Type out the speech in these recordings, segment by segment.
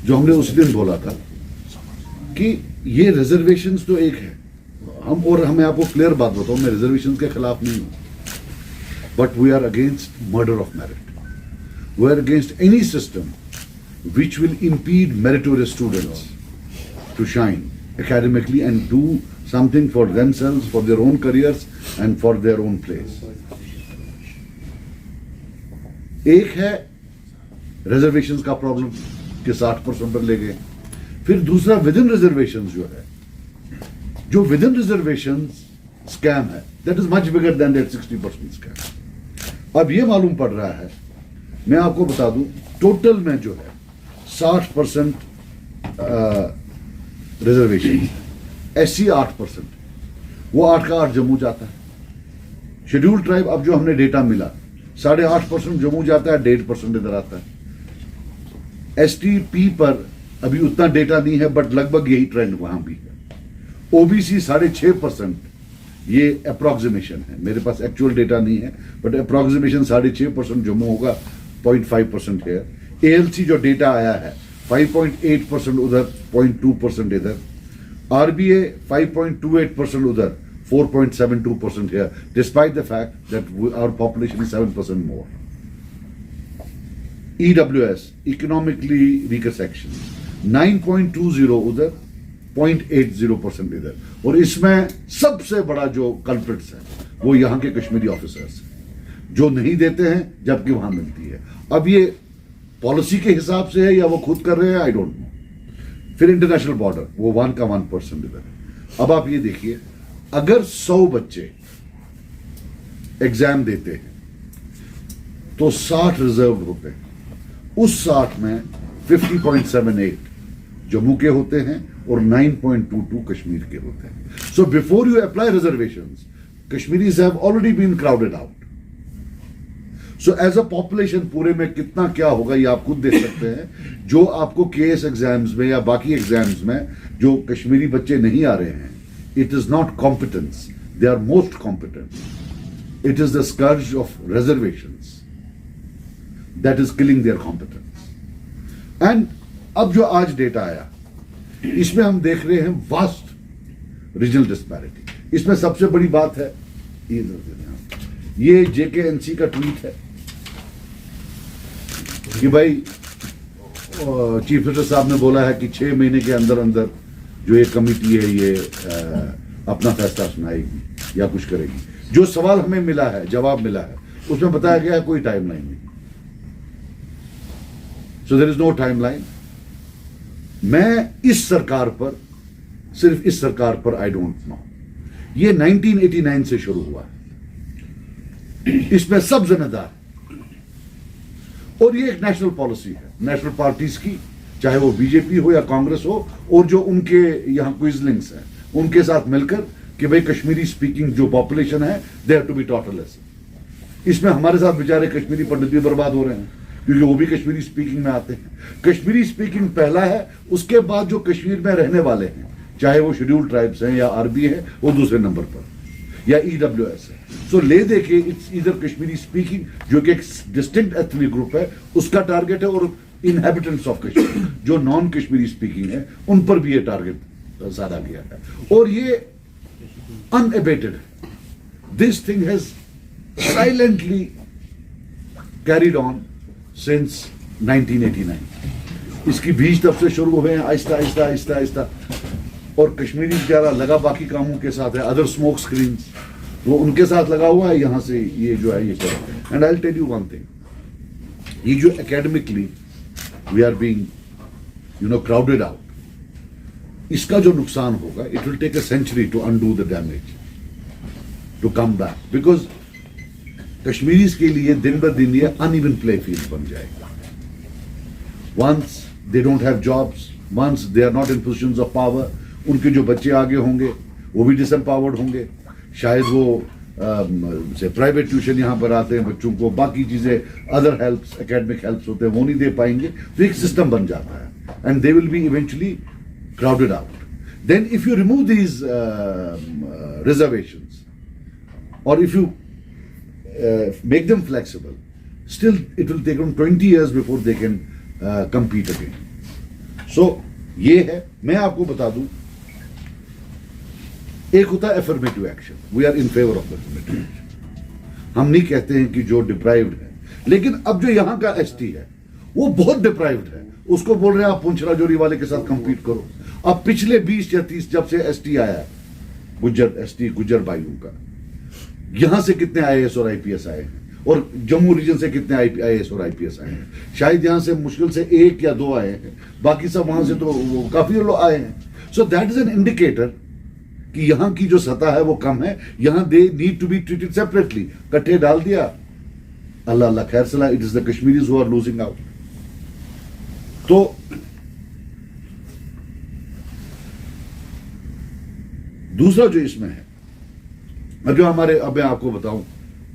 जो हमने उस दिन बोला था कि ये रिजर्वेशंस तो एक है, मैं आपको क्लियर बात बताऊं, मैं रिजर्वेशंस के खिलाफ नहीं हूं, but we are against murder of merit. We are against any system which will impede meritorious students to shine academically and do something for themselves, for their own careers and for their own place. एक है reservations का problem कि 60% पर ले गए. फिर दूसरा with in reservations जो है, जो विद इन रिजर्वेशंस स्कैम है, that is much bigger than that 60% scam. अब ये मालूम पड़ रहा है, मैं आपको बता दूं, टोटल में जो है 60% रिजर्वेशन, SC 8%, वो 8 का 8 जम्मू जाता है. शेड्यूल्ड ट्राइब, अब जो हमने डेटा मिला, 8.5% जम्मू जाता है, 1.5% इधर आता है. STP पर अभी उतना डेटा नहीं है, बट लगभग यही ट्रेंड वहां भी है. OBC 6.5%, ये अप्रोक्सीमेशन है, मेरे पास एक्चुअल डेटा नहीं है, बट अप्रोक्सीमेशन 6.5% जम्मू होगा, 0.5% है. ALC जो डेटा आया है 5.8% उधर, 0.2% इधर. RBA 5.28% उधर, 4.72% here, despite the fact that our population is 7% more. EWS, economically weaker section, 9.20 उधर, 0.80% इधर. और इसमें सबसे बड़ा जो कल्प्रिट्स है वो यहाँ के कश्मीरी ऑफिसर्स हैं, जो नहीं देते हैं जबकि वहां मिलती है. अब ये पॉलिसी के हिसाब से है या वो खुद कर रहे हैं, आई डोंट नो. फिर इंटरनेशनल बॉर्डर, वो 1 का 1% इधर है. अब आप ये देखिए, अगर 100 बच्चे एग्जाम देते हैं तो 60 रिजर्व होते हैं. उस 60 में 50.78 जम्मू के होते हैं और 9.22 कश्मीर के होते हैं. So before you apply reservations, Kashmiris have already been crowded out. So as a population पूरे में कितना क्या होगा ये आप खुद देख सकते हैं. जो आपको केएस एग्जाम्स में या बाकी एग्जाम्स में जो कश्मीरी बच्चे नहीं आ रहे हैं, it is not competence, they are most competent. It is the scourge of reservations that is killing their competence. And अब जो आज डेटा आया, इसमें हम देख रहे हैं वास्ट रीजनल डिस्पैरिटी. इसमें सबसे बड़ी बात है, ये JKNC का ट्वीट है कि भाई चीफ मिनिस्टर साहब ने बोला है कि 6 महीने के अंदर अंदर जो ये कमिटी है ये अपना फैसला सुनाएगी या कुछ करेगी. जो सवाल हमें मिला है, जवाब मिला है, उसमें बताया गया है कोई टाइमलाइन नहीं. So there is no timeline. मैं इस सरकार पर, सिर्फ इस सरकार पर आई डोंट नो. ये 1989 से शुरू हुआ है, इसमें सब जिम्मेदार. और ये एक नेशनल पॉलिसी है नेशनल पार्टीज की, चाहे वो बीजेपी हो या कांग्रेस हो, और जो उनके यहां क्विजलिंग्स हैं उनके साथ मिलकर कि भाई कश्मीरी स्पीकिंग जो पॉपुलेशन है, they have to be taught a lesson. इसमें हमारे साथ बेचारे कश्मीरी पंडित भी बर्बाद हो रहे हैं क्योंकि वो भी कश्मीरी स्पीकिंग में आते हैं. कश्मीरी स्पीकिंग पहला है, उसके बाद जो कश्मीर में रहने वाले हैं, चाहे वो शेड्यूल्ड ट्राइब्स हैं या आरबी है, वो दूसरे नंबर पर, या EWS है. सो ले दे के इट्स इधर कश्मीरी स्पीकिंग जो कि एक डिस्टिंक्ट एथनिक ग्रुप है, उसका टारगेट है. और इनहेबिटेंट्स ऑफ कश्मीर जो नॉन कश्मीरी स्पीकिंग है, उन पर भी ये टारगेट साधा गया है. और ये अनएबेटेड है. This thing has silently carried on since 1989. इसकी बीज तब से शुरू हुए हैं, आहिस्ता आहिस्ता आहिस्ता आहिस्ता. और कश्मीरी ज्यादा लगा बाकी कामों के साथ है, अदर स्मोक स्क्रीन्स वो उनके साथ लगा हुआ है. यहां से ये जो है ये चल रहा है. And I will tell you one thing, ये जो academically we are being crowded out, इसका जो नुकसान होगा, it will take a century to undo the damage, to come back. Because Kashmiris के लिए दिन ब दिन ये अनइवन प्ले फील्ड बन जाएगा. Once they don't have jobs, once they are not in positions of power, उनके जो बच्चे आगे होंगे वो भी डिसएम्पावर्ड होंगे. शायद वो से प्राइवेट ट्यूशन यहाँ पर आते हैं बच्चों को, बाकी चीजें अदर हेल्प्स, एकेडमिक हेल्प्स होते हैं, वो नहीं दे पाएंगे. तो एक सिस्टम बन जाता है and they will be eventually crowded out. Then if you remove these reservations और if you make them flexible, still it will take them 20 years before they can compete again. सो ये है। मैं आपको बता दूं, एक होता है affirmative action, we are in favour of affirmative action. हम नहीं कहते हैं कि जो डिप्राइव्ड है, लेकिन अब जो यहां का एसटी है वो बहुत डिप्राइव्ड है, उसको बोल रहे हैं आप पुंछ राजौरी वाले के साथ कंपीट करो। अब पिछले 20 या 30 जब से एसटी आया है, गुज्जर एसटी, गुज्जर भाइयों का, यहां से कितने आईएएस और आईपीएस आए हैं, और जम्मू रीजन से कितने आईएएस और आईपीएस आए हैं? शायद यहां से मुश्किल से 1 या 2 आए हैं, बाकी सब वहां से तो काफी लोग आए हैं। So that is an indicator कि यहां की जो सतह है वो कम है, यहां they need to be treated separately. कट्ठे डाल दिया, अल्लाह अल्लाह खैर सला, it is the Kashmiris who are losing out. तो दूसरा जो इसमें है, अब जो हमारे, अब मैं आपको बताऊं,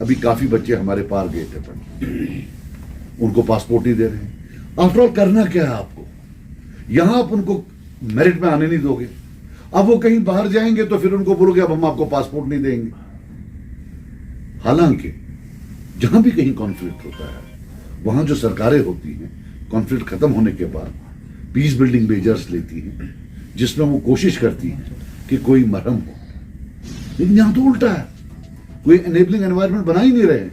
अभी काफी बच्चे हमारे पार गए थे पढ़ने, उनको पासपोर्ट नहीं दे रहे हैं। आफ्टर ऑल करना क्या है आपको? यहां आप उनको मेरिट में आने नहीं दोगे, अब वो कहीं बाहर जाएंगे तो फिर उनको बोलोगे अब हम आपको पासपोर्ट नहीं देंगे। हालांकि जहां भी कहीं कॉन्फ्लिक्ट होता है, वहां जो सरकारें होती हैं, कॉन्फ्लिक्ट खत्म होने के बाद पीस बिल्डिंग मेजर्स लेती हैं, जिसमें वो कोशिश करती हैं कि कोई मरहम हो। लेकिन यहां तो उल्टा है, कोई एनेबलिंग एनवायरनमेंट बना ही नहीं रहे।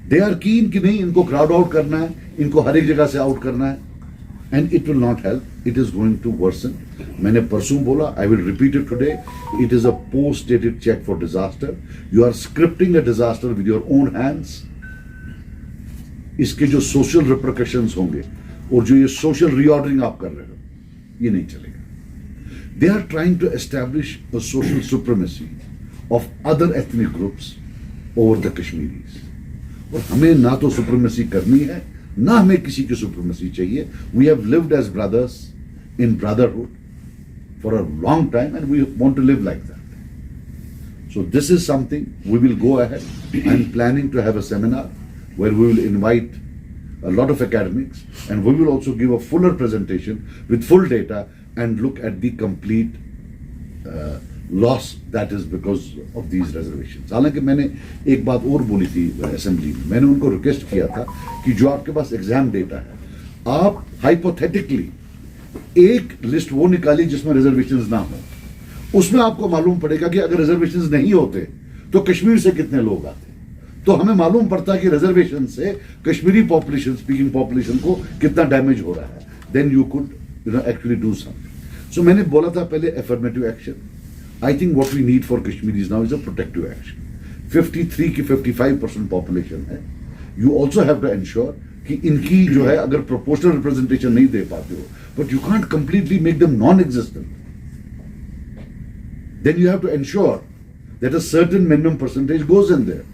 दे आर कीन कि नहीं, इनको क्राउड आउट करना है, इनको हर एक जगह से आउट करना है, and it will not help, it is going to worsen. मैंने परसों बोला, I will repeat it today, it is a post dated cheque for disaster. You are scripting a disaster with your own hands. इसके जो social repercussions होंगे और जो ये social reordering आप कर रहे हो, ये नहीं चलेगा। They are trying to establish a social supremacy of other ethnic groups over the Kashmiris. और हमें ना तो सुप्रीमेसी करनी है, ना हमें किसी की सुप्रीमेसी चाहिए। We have lived as brothers in brotherhood for a long time and we want to live like that. So this is something we will go ahead. I am planning to have a seminar where we will invite a lot of academics and we will also give a fuller presentation with full data and look at the complete loss that is because of these reservations. हालांकि मैंने एक बात और बोली थी assembly में, मैंने उनको रिक्वेस्ट किया था कि जो आपके पास एग्जाम डेटा है, आप हाइपोथेटिकली एक लिस्ट वो निकालिए जिसमें रिजर्वेशंस ना हो। उसमें आपको मालूम पड़ेगा कि अगर रिजर्वेशंस नहीं होते तो कश्मीर से कितने लोग आते, तो हमें मालूम पड़ता है कि रिजर्वेशन से कश्मीरी पॉपुलेशन, स्पीकिंग पॉपुलेशन को कितना डैमेज हो रहा है। Then you could actually do something. So मैंने बोला था पहले affirmative action. I think what we need for Kashmiris now is a protective action. 53 की 55% population है. You also have to ensure कि इनकी जो है, अगर proportional representation नहीं दे पाते हो, but you can't completely make them non-existent. Then you have to ensure that a certain minimum percentage goes in there.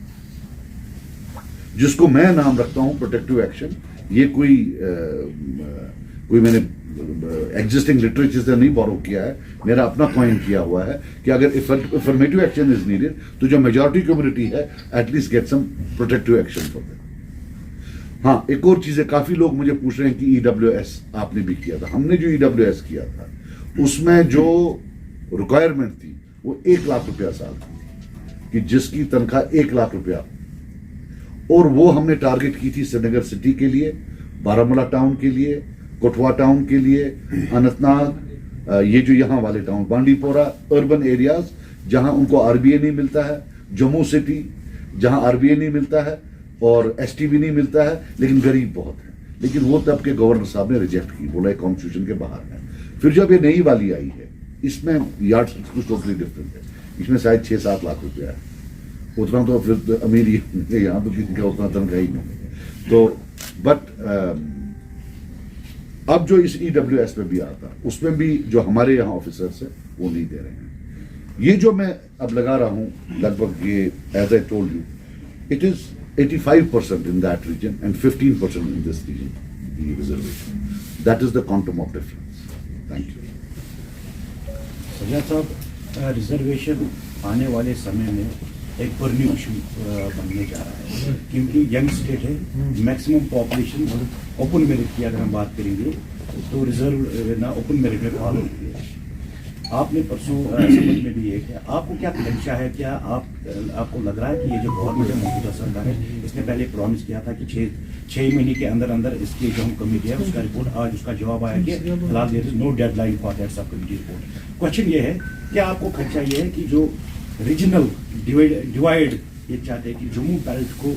जिसको मैं नाम रखता हूं protective action. ये कोई मैंने एग्जिस्टिंग लिटरेचर से नहीं बोरो किया है, मेरा अपना कॉइन किया हुआ है कि अगर अफर्मेटिव एक्शन इज नीडेड तो जो मेजॉरिटी कम्युनिटी है at least get some protective action for them. हाँ, एक और चीज है, काफी लोग मुझे पूछ रहे हैं कि ईडब्ल्यूएस आपने भी किया था। हमने जो ईडब्ल्यूएस किया था उसमें जो रिक्वायरमेंट थी वो 1 लाख रुपया साल थी, कि जिसकी तनख्वाह 1 लाख रुपया, और वो हमने टारगेट की थी श्रीनगर सिटी के लिए, बारामूला टाउन के लिए, कठुआ टाउन के लिए, अनंतनाग, ये जो यहाँ वाले टाउन, बांडीपोरा, अर्बन एरियाज जहां उनको आरबीए नहीं मिलता है, जम्मू सिटी जहां आरबीए नहीं मिलता है और एसटीबी नहीं मिलता है, लेकिन गरीब बहुत है। लेकिन वो तब के गवर्नर साहब ने रिजेक्ट की, बोला कॉन्स्टिट्यूशन के बाहर है। फिर जब ये नई वाली आई है, इसमें यार्ड कुछ टोटली डिफरेंट है, इसमें शायद 6-7 लाख रुपया है। उतना तो फिर अमीर यहाँ तो किसी का उतना तनख्वाह ही नहीं। तो बट अब जो इस ईडब्ल्यूएस में भी आता, उसमें भी जो हमारे यहाँ ऑफिसर्स हैं वो नहीं दे रहे हैं। ये जो मैं अब लगा रहा हूँ लगभग, ये as I told you, it is 85% in that region and 15% in this region, the reservation. That is the quantum of difference. Thank you. Sajad साहब, रिजर्वेशन आने वाले समय में एक बर्निंग इशू बनने जा रहा है, क्योंकि यंग स्टेट है, मैक्सिमम पॉपुलेशन ओपन मेरिट की अगर हम बात करेंगे तो रिजर्व ना ओपन मेरिट में फॉलो होती है। आपने परसों असेंबली में भी ये किया, आपको क्या लक्ष्य है, क्या आपको लग रहा है कि ये जो गवर्नमेंट है, मौजूदा सरकार है, इसने पहले प्रॉमिस किया था कि छः महीने के अंदर अंदर इसकी जो हम कमेटी है उसका रिपोर्ट, आज उसका जवाब आया कि फिलहाल there is no deadline for that sub committee report. Question ये है, क्या आपको खर्चा ये है कि जो रीजनल डिवाइड ये चाहते हैं कि जम्मू बेल्ट को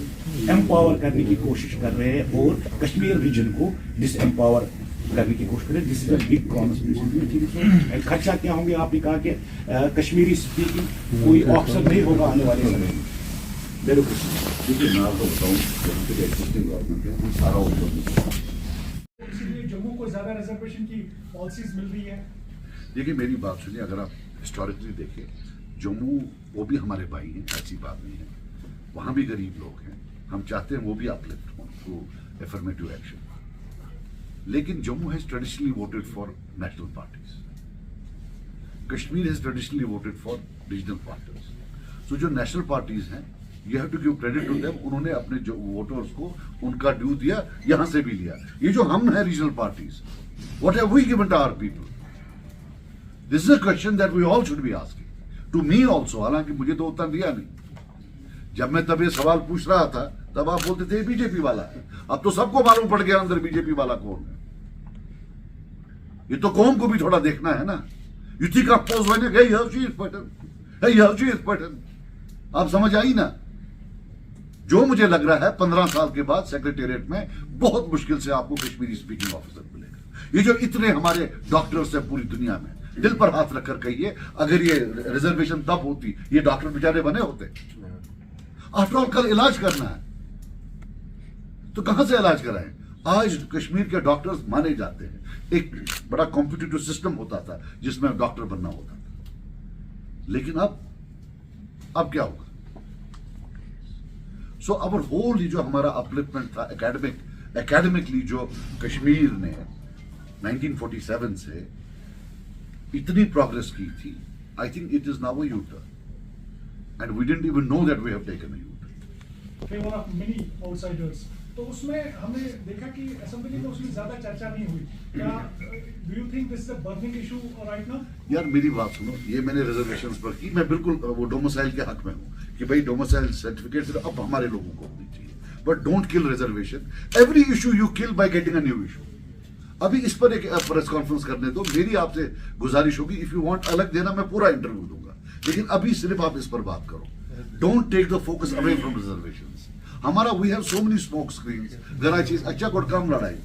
एम्पावर करने की कोशिश कर रहे हैं और कश्मीर रीजन को डिसएम्पावर करने की कोशिश करें, this is a big conspiracy. खर्चा क्या होंगे? आपने कहा कि कश्मीरी स्पीकिंग कोई ऑप्शन नहीं होगा आने वाले समय में। मेरे को देखिए, मैं आपको बताऊँ, एग्जिस्टिंग गवर्नमेंट है, हम सारा इसीलिए जम्मू को ज्यादा रिजर्वेशन की पॉलिसीज मिल रही है। देखिए, मेरी बात सुनिए, अगर आप हिस्टोरिकली देखें, जम्मू वो भी हमारे भाई हैं, ऐसी बात नहीं है, वहाँ भी गरीब लोग हैं, हम चाहते हैं वो भी अपलिफ्ट हों थ्रू एफर्मेटिव एक्शन। लेकिन Jammu has traditionally voted for national parties, Kashmir has traditionally voted for regional parties. So जो नेशनल पार्टीज हैं, you have to give credit to them, उन्होंने अपने जो वोटर्स को उनका ड्यू दिया, यहां से भी लिया। ये जो हम हैं regional parties, what have we given to our people? This is a question that we all should be asking to me also. हालांकि मुझे तो उत्तर दिया नहीं। जब मैं तब ये सवाल पूछ रहा था, तब आप बोलते थे बीजेपी वाला है। अब तो सबको मालूम पड़ गया अंदर बीजेपी वाला कौन है। ये तो कौम को भी थोड़ा देखना है ना। You think of pose when hey how she is button, hey how she is button, आप समझ आई ना? जो मुझे लग रहा है 15 साल के बाद सेक्रेटेरिएट में बहुत मुश्किल से आपको कश्मीरी स्पीकिंग ऑफिसर मिलेगा। ये जो इतने हमारे डॉक्टर्स हैं पूरी दुनिया में, दिल पर हाथ रखकर कहिए, अगर ये रिजर्वेशन तब होती, ये डॉक्टर बेचारे बने होते? आफ्टर ऑल कल इलाज करना है तो कहां से इलाज कराएं? आज कश्मीर के डॉक्टर्स माने जाते हैं। एक बड़ा कॉम्पिटिटिव सिस्टम होता था जिसमें डॉक्टर बनना होता था, लेकिन अब क्या होगा? सो अवर होल जो हमारा अपलिफ्टमेंट था एकेडमिकली, जो कश्मीर ने 1947 से इतनी प्रोग्रेस की थी, I think it is now a U turn and we didn't even know that we have taken a U turn. Favour of many outsiders, तो उसमें हमने देखा कि असेंबली में उसमें ज्यादा चर्चा नहीं हुई। क्या do you think this is a burning issue right now? यार मेरी बात सुनो, ये मैंने रिजर्वेशंस पर की, मैं बिल्कुल वो डोमिसाइल के हक में हूँ कि भाई डोमिसाइल सर्टिफिकेट सिर्फ अब हमारे लोगों को होनी चाहिए, but don't kill reservation. Every issue you kill by getting a new issue. अभी इस पर एक प्रेस कॉन्फ्रेंस करने दो, मेरी आपसे गुजारिश होगी, इफ यू वांट अलग देना मैं पूरा इंटरव्यू दूंगा, लेकिन अभी सिर्फ आप इस पर बात करो। Don't take the focus away from reservations. हमारा we have so many smoke screens, जरा चीज अच्छा कोट कम लड़ाई